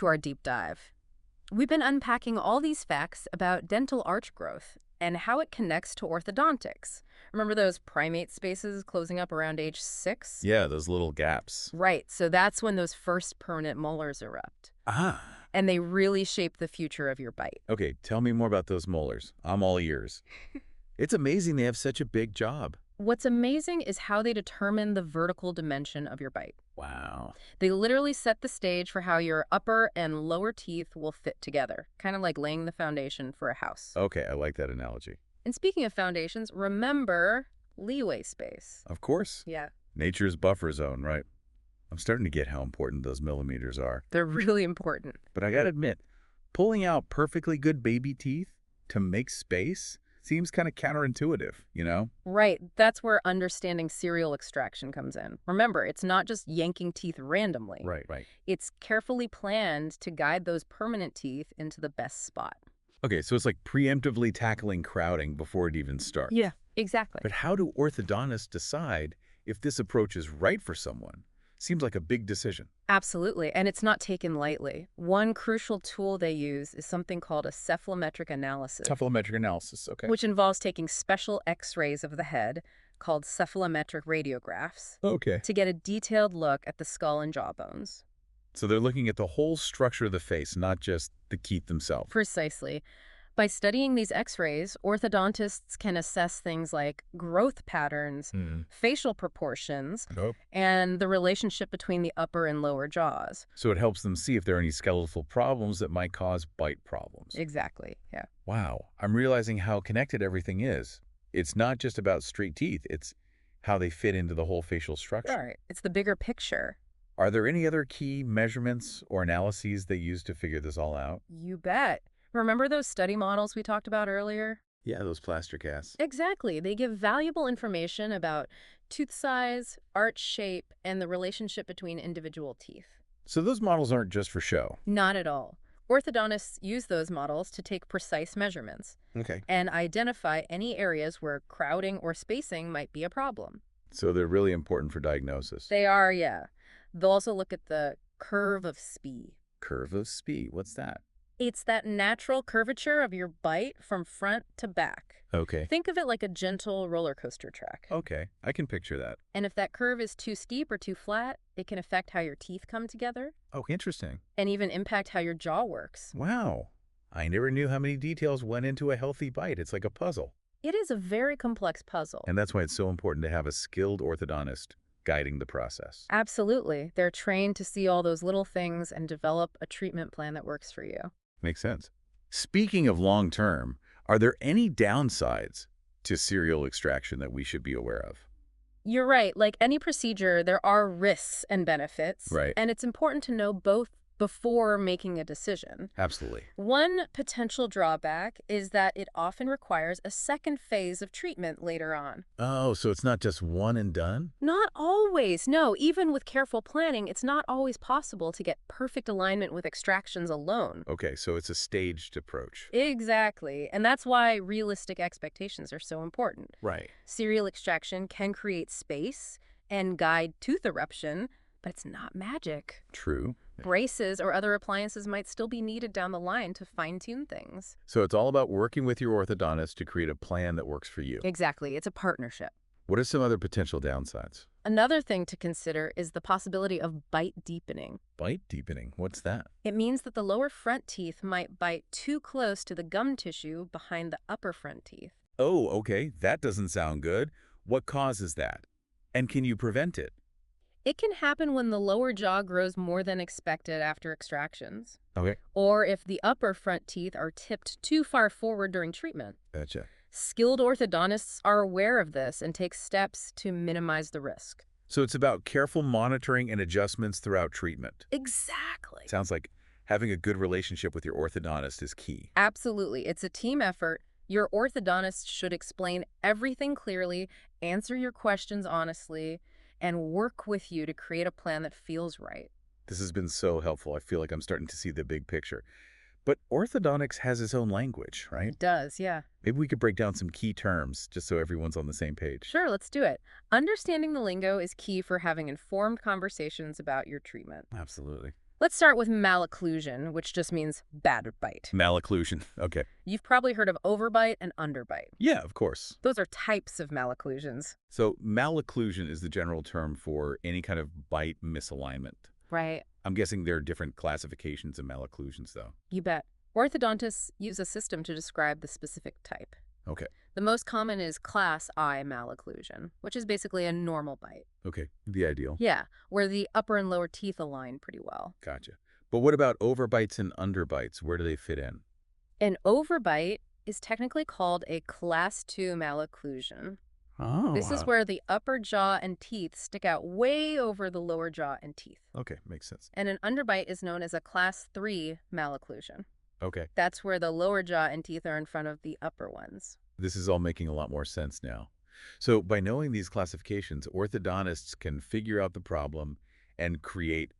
to our deep dive. We've been unpacking all these facts about dental arch growth and how it connects to orthodontics. Remember those primate spaces closing up around age 6? Yeah, those little gaps. Right, so that's when those first permanent molars erupt. Ah. And they really shape the future of your bite. Okay, tell me more about those molars. I'm all ears. It's amazing they have such a big job. What's amazing is how they determine the vertical dimension of your bite. Wow. They literally set the stage for how your upper and lower teeth will fit together, kind of like laying the foundation for a house. Okay, I like that analogy. And speaking of foundations, remember leeway space. Of course. Yeah. Nature's buffer zone, right? I'm starting to get how important those millimeters are. They're really important. But I gotta admit, pulling out perfectly good baby teeth to make space seems kind of counterintuitive, you know? Right. That's where understanding serial extraction comes in. Remember, it's not just yanking teeth randomly. Right. It's carefully planned to guide those permanent teeth into the best spot. Okay, so it's like preemptively tackling crowding before it even starts. Yeah, exactly. But how do orthodontists decide if this approach is right for someone? Seems like a big decision. Absolutely, and it's not taken lightly. One crucial tool they use is something called a cephalometric analysis, Cephalometric analysis, okay. which involves taking special X-rays of the head, called cephalometric radiographs, Okay. to get a detailed look at the skull and jaw bones. So they're looking at the whole structure of the face, not just the teeth themselves. Precisely. By studying these X-rays, orthodontists can assess things like growth patterns, facial proportions, and the relationship between the upper and lower jaws. So it helps them see if there are any skeletal problems that might cause bite problems. Exactly, yeah. Wow, I'm realizing how connected everything is. It's not just about straight teeth, it's how they fit into the whole facial structure. All right, it's the bigger picture. Are there any other key measurements or analyses they use to figure this all out? You bet. Remember those study models we talked about earlier? Yeah, those plaster casts. Exactly. They give valuable information about tooth size, arch shape, and the relationship between individual teeth. So those models aren't just for show. Not at all. Orthodontists use those models to take precise measurements Okay. and identify any areas where crowding or spacing might be a problem. So they're really important for diagnosis. They are, yeah. They'll also look at the curve of Spee. Curve of Spee, what's that? It's that natural curvature of your bite from front to back. Okay. Think of it like a gentle roller coaster track. Okay, I can picture that. And if that curve is too steep or too flat, it can affect how your teeth come together Oh, interesting. and even impact how your jaw works. Wow. I never knew how many details went into a healthy bite. It's like a puzzle. It is a very complex puzzle. And that's why it's so important to have a skilled orthodontist guiding the process. Absolutely. They're trained to see all those little things and develop a treatment plan that works for you. Makes sense. Speaking of long-term, are there any downsides to serial extraction that we should be aware of? You're right. Like any procedure, there are risks and benefits. Right. And it's important to know both before making a decision. Absolutely. One potential drawback is that it often requires a second phase of treatment later on. Oh, so it's not just one and done? Not always. No, even with careful planning, it's not always possible to get perfect alignment with extractions alone. Okay, so it's a staged approach. Exactly. And that's why realistic expectations are so important. Right. Serial extraction can create space and guide tooth eruption, but it's not magic. True. Braces or other appliances might still be needed down the line to fine-tune things. So it's all about working with your orthodontist to create a plan that works for you. Exactly. It's a partnership. What are some other potential downsides? Another thing to consider is the possibility of bite deepening. Bite deepening, what's that? It means that the lower front teeth might bite too close to the gum tissue behind the upper front teeth. Oh, okay, that doesn't sound good. What causes that? And can you prevent it? It can happen when the lower jaw grows more than expected after extractions, Okay. or if the upper front teeth are tipped too far forward during treatment. Gotcha. Skilled orthodontists are aware of this and take steps to minimize the risk. So it's about careful monitoring and adjustments throughout treatment. Exactly. Sounds like having a good relationship with your orthodontist is key. Absolutely. It's a team effort. Your orthodontist should explain everything clearly, answer your questions honestly, and work with you to create a plan that feels right. This has been so helpful. I feel like I'm starting to see the big picture. But orthodontics has its own language, right? It does, yeah. Maybe we could break down some key terms just so everyone's on the same page. Sure, let's do it. Understanding the lingo is key for having informed conversations about your treatment. Absolutely. Let's start with malocclusion, which just means bad bite. Malocclusion. Okay. You've probably heard of overbite and underbite. Yeah, of course. Those are types of malocclusions. So malocclusion is the general term for any kind of bite misalignment. Right. I'm guessing there are different classifications of malocclusions, though. You bet. Orthodontists use a system to describe the specific type. Okay. The most common is class I malocclusion, which is basically a normal bite. Okay. The ideal. Yeah, where the upper and lower teeth align pretty well. Gotcha. But what about overbites and underbites? Where do they fit in? An overbite is technically called a class II malocclusion. Oh. This is where the upper jaw and teeth stick out way over the lower jaw and teeth. Okay, makes sense. And an underbite is known as a class III malocclusion. Okay. That's where the lower jaw and teeth are in front of the upper ones. This is all making a lot more sense now. So by knowing these classifications, orthodontists can figure out the problem and create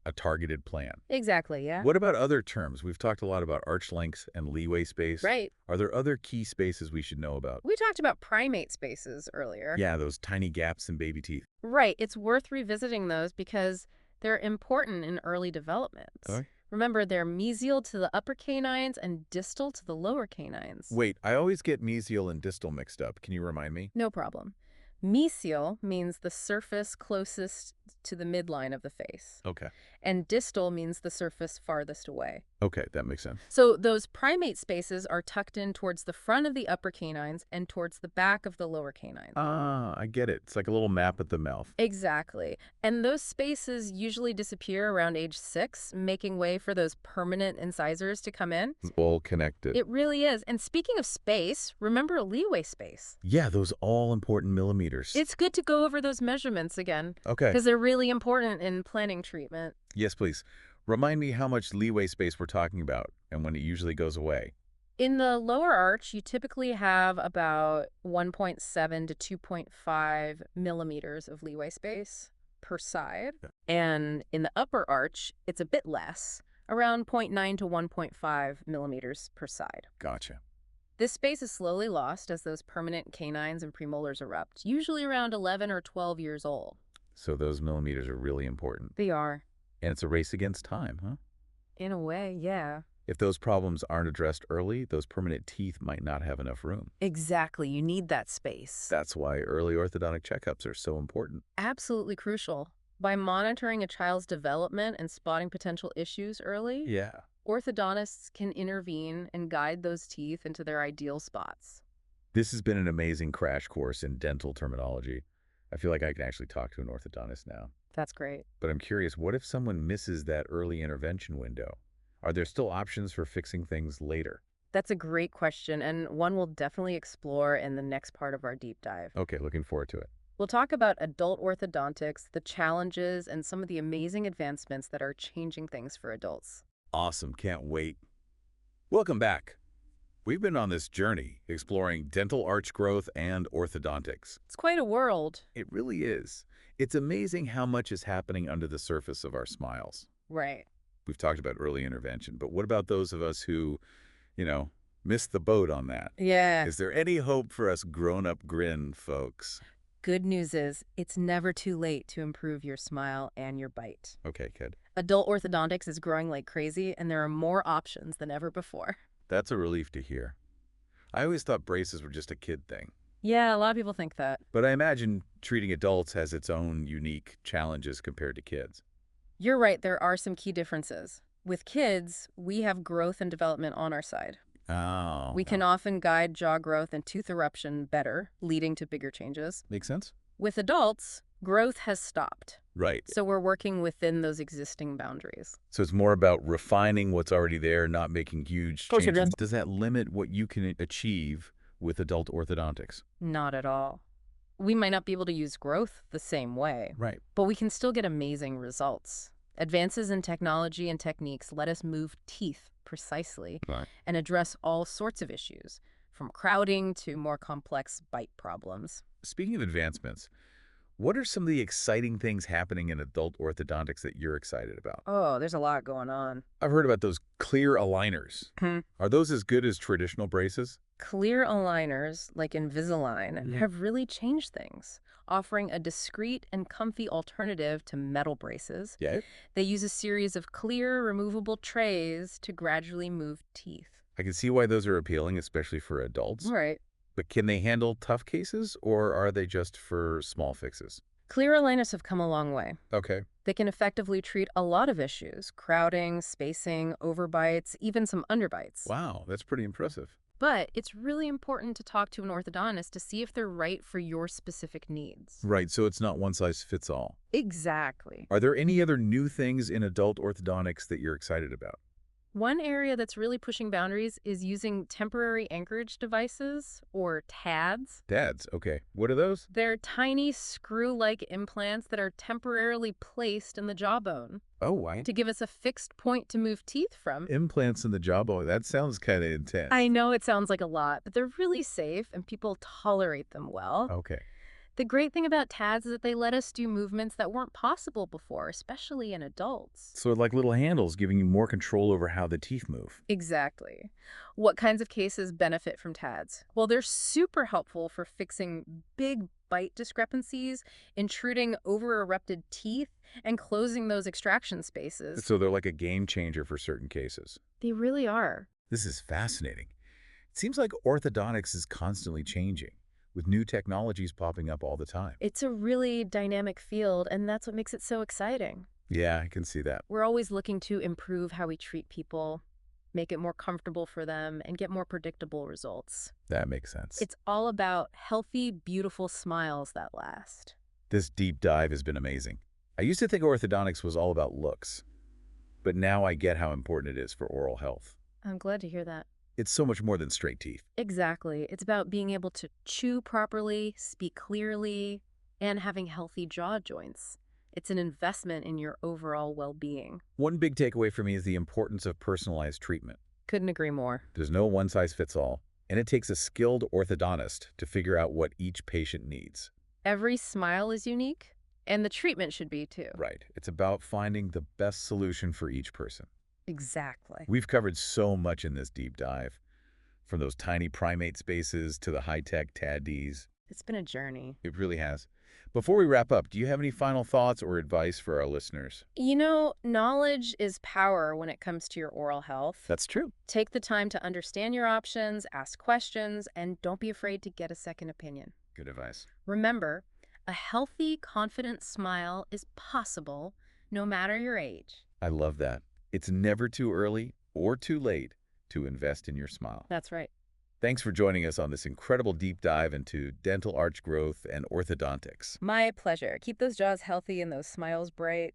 a targeted plan. Exactly, yeah. What about other terms? We've talked a lot about arch length and leeway space. Right. Are there other key spaces we should know about? We talked about primate spaces earlier. Yeah, those tiny gaps in baby teeth. Right. It's worth revisiting those because they're important in early development. Okay. Remember, they're mesial to the upper canines and distal to the lower canines. Wait, I always get mesial and distal mixed up. Can you remind me? No problem. Mesial means the surface closest to the midline of the face. Okay. And distal means the surface farthest away. Okay, that makes sense. So those primate spaces are tucked in towards the front of the upper canines and towards the back of the lower canines. Ah, I get it. It's like a little map at the mouth. Exactly. And those spaces usually disappear around age 6, making way for those permanent incisors to come in. It's all connected. It really is. And speaking of space, remember leeway space. Yeah, those all-important millimeters. It's good to go over those measurements again. Okay. Because they're really important in planning treatment. Yes, please. Remind me how much leeway space we're talking about and when it usually goes away. In the lower arch, you typically have about 1.7 to 2.5 millimeters of leeway space per side. Yeah. And in the upper arch, it's a bit less, around 0.9 to 1.5 millimeters per side. Gotcha. This space is slowly lost as those permanent canines and premolars erupt, usually around 11 or 12 years old. So those millimeters are really important. They are. And it's a race against time, huh? In a way, yeah. If those problems aren't addressed early, those permanent teeth might not have enough room. Exactly. You need that space. That's why early orthodontic checkups are so important. Absolutely crucial. By monitoring a child's development and spotting potential issues early, Yeah. orthodontists can intervene and guide those teeth into their ideal spots. This has been an amazing crash course in dental terminology. I feel like I can actually talk to an orthodontist now. That's great. But I'm curious, what if someone misses that early intervention window? Are there still options for fixing things later? That's a great question, and one we'll definitely explore in the next part of our deep dive. Okay, looking forward to it. We'll talk about adult orthodontics, the challenges, and some of the amazing advancements that are changing things for adults. Awesome, can't wait. Welcome back. We've been on this journey exploring dental arch growth and orthodontics. It's quite a world. It really is. It's amazing how much is happening under the surface of our smiles. Right. We've talked about early intervention, but what about those of us who, missed the boat on that? Yeah. Is there any hope for us grown-up grin folks? Good news is, it's never too late to improve your smile and your bite. Okay, kid. Adult orthodontics is growing like crazy, and there are more options than ever before. That's a relief to hear. I always thought braces were just a kid thing. Yeah, a lot of people think that. But I imagine treating adults has its own unique challenges compared to kids. You're right, there are some key differences. With kids, we have growth and development on our side. Oh. We can often guide jaw growth and tooth eruption better, leading to bigger changes. Make sense? With adults, growth has stopped. Right. So we're working within those existing boundaries. So it's more about refining what's already there, not making huge changes. Does that limit what you can achieve with adult orthodontics? Not at all. We might not be able to use growth the same way, Right. but we can still get amazing results. Advances in technology and techniques let us move teeth precisely and address all sorts of issues, from crowding to more complex bite problems. Speaking of advancements, What are some of the exciting things happening in adult orthodontics that you're excited about? Oh, there's a lot going on. I've heard about those clear aligners. Hmm. Are those as good as traditional braces? Clear aligners, like Invisalign, have really changed things, offering a discreet and comfy alternative to metal braces. Yeah. They use a series of clear, removable trays to gradually move teeth. I can see why those are appealing, especially for adults. Right. But can they handle tough cases, or are they just for small fixes? Clear aligners have come a long way. Okay. They can effectively treat a lot of issues: crowding, spacing, overbites, even some underbites. Wow, that's pretty impressive. But it's really important to talk to an orthodontist to see if they're right for your specific needs. Right, so it's not one size fits all. Exactly. Are there any other new things in adult orthodontics that you're excited about? One area that's really pushing boundaries is using temporary anchorage devices, or TADs. Dads, okay. What are those? They're tiny screw-like implants that are temporarily placed in the jawbone Oh, why? to give us a fixed point to move teeth from. Implants in the jawbone. That sounds kind of intense. I know it sounds like a lot, but they're really safe and people tolerate them well. Okay. The great thing about TADs is that they let us do movements that weren't possible before, especially in adults. So like little handles giving you more control over how the teeth move. Exactly. What kinds of cases benefit from TADs? Well, they're super helpful for fixing big bite discrepancies, intruding over-erupted teeth, and closing those extraction spaces. So they're like a game changer for certain cases. They really are. This is fascinating. It seems like orthodontics is constantly changing, with new technologies popping up all the time. It's a really dynamic field, and that's what makes it so exciting. Yeah, I can see that. We're always looking to improve how we treat people, make it more comfortable for them, and get more predictable results. That makes sense. It's all about healthy, beautiful smiles that last. This deep dive has been amazing. I used to think orthodontics was all about looks, but now I get how important it is for oral health. I'm glad to hear that. It's so much more than straight teeth. Exactly. It's about being able to chew properly, speak clearly, and having healthy jaw joints. It's an investment in your overall well-being. One big takeaway for me is the importance of personalized treatment. Couldn't agree more. There's no one-size-fits-all, and it takes a skilled orthodontist to figure out what each patient needs. Every smile is unique, and the treatment should be too. Right. It's about finding the best solution for each person. Exactly. We've covered so much in this deep dive, from those tiny primate spaces to the high-tech TADs. It's been a journey. It really has. Before we wrap up, do you have any final thoughts or advice for our listeners? You know, knowledge is power when it comes to your oral health. That's true. Take the time to understand your options, ask questions, and don't be afraid to get a second opinion. Good advice. Remember, a healthy, confident smile is possible no matter your age. I love that. It's never too early or too late to invest in your smile. That's right. Thanks for joining us on this incredible deep dive into dental arch growth and orthodontics. My pleasure. Keep those jaws healthy and those smiles bright.